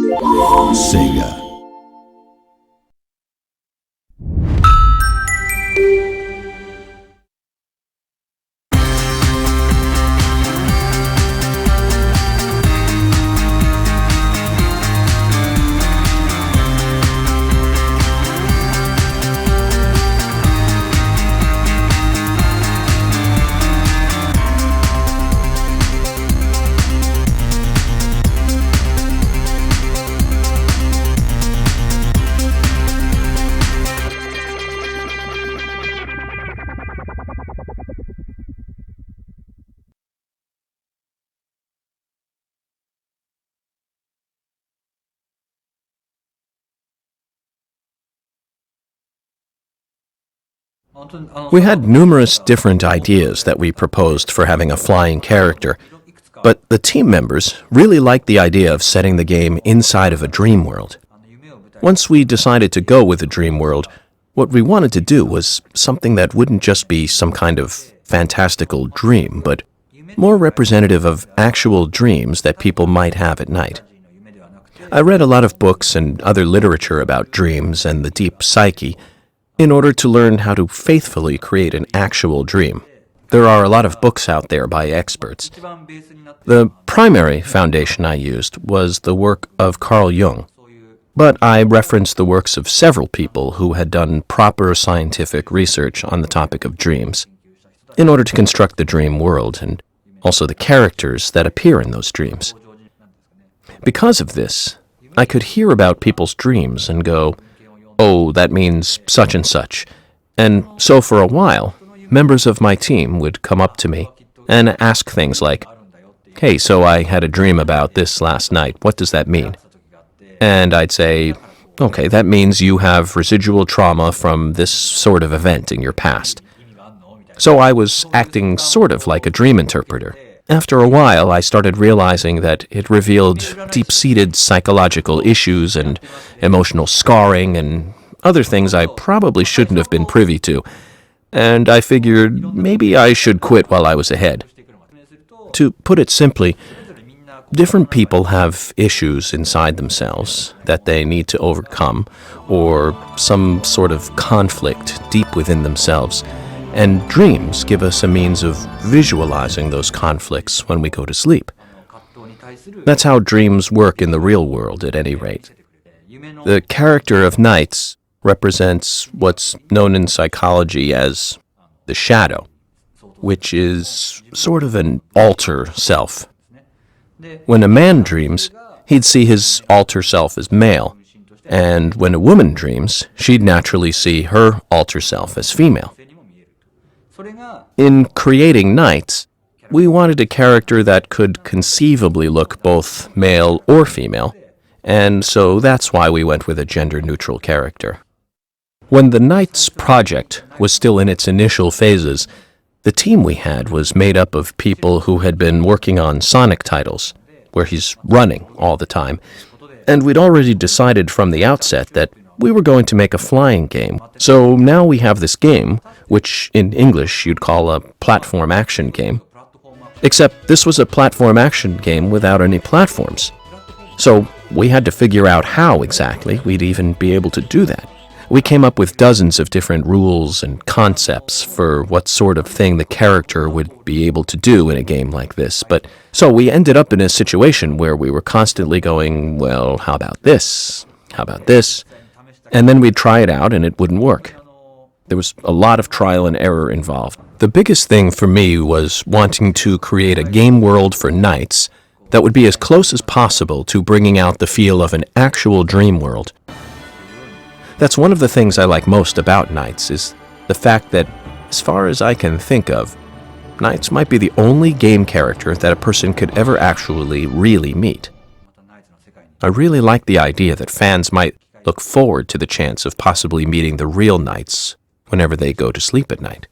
Sega. We had numerous different ideas that we proposed for having a flying character, but the team members really liked the idea of setting the game inside of a dream world. Once we decided to go with a dream world, what we wanted to do was something that wouldn't just be some kind of fantastical dream, but more representative of actual dreams that people might have at night. I read a lot of books and other literature about dreams and the deep psyche, in order to learn how to faithfully create an actual dream. There are a lot of books out there by experts. The primary foundation I used was the work of Carl Jung, but I referenced the works of several people who had done proper scientific research on the topic of dreams, in order to construct the dream world and also the characters that appear in those dreams. Because of this, I could hear about people's dreams and go, "Oh, that means such and such." And so for a while, members of my team would come up to me and ask things like, "Hey, so I had a dream about this last night. What does that mean?" And I'd say, "Okay, that means you have residual trauma from this sort of event in your past." So I was acting sort of like a dream interpreter. After a while, I started realizing that it revealed deep-seated psychological issues and emotional scarring and other things I probably shouldn't have been privy to, and I figured maybe I should quit while I was ahead. To put it simply, different people have issues inside themselves that they need to overcome, or some sort of conflict deep within themselves. And dreams give us a means of visualizing those conflicts when we go to sleep. That's how dreams work in the real world, at any rate. The character of NiGHTS represents what's known in psychology as the shadow, which is sort of an alter self. When a man dreams, he'd see his alter self as male, and when a woman dreams, she'd naturally see her alter self as female. In creating NiGHTS, we wanted a character that could conceivably look both male or female, and so that's why we went with a gender-neutral character. When the NiGHTS project was still in its initial phases, the team we had was made up of people who had been working on Sonic titles, where he's running all the time, and we'd already decided from the outset that we were going to make a flying game. So now we have this game, which in English you'd call a platform action game. Except this was a platform action game without any platforms. So we had to figure out how exactly we'd even be able to do that. We came up with dozens of different rules and concepts for what sort of thing the character would be able to do in a game like this. But so we ended up in a situation where we were constantly going, well, how about this? How about this? And then we'd try it out and it wouldn't work. There was a lot of trial and error involved. The biggest thing for me was wanting to create a game world for NiGHTS that would be as close as possible to bringing out the feel of an actual dream world. That's one of the things I like most about NiGHTS, is the fact that, as far as I can think of, NiGHTS might be the only game character that a person could ever actually really meet. I really like the idea that fans might look forward to the chance of possibly meeting the real NiGHTS whenever they go to sleep at night.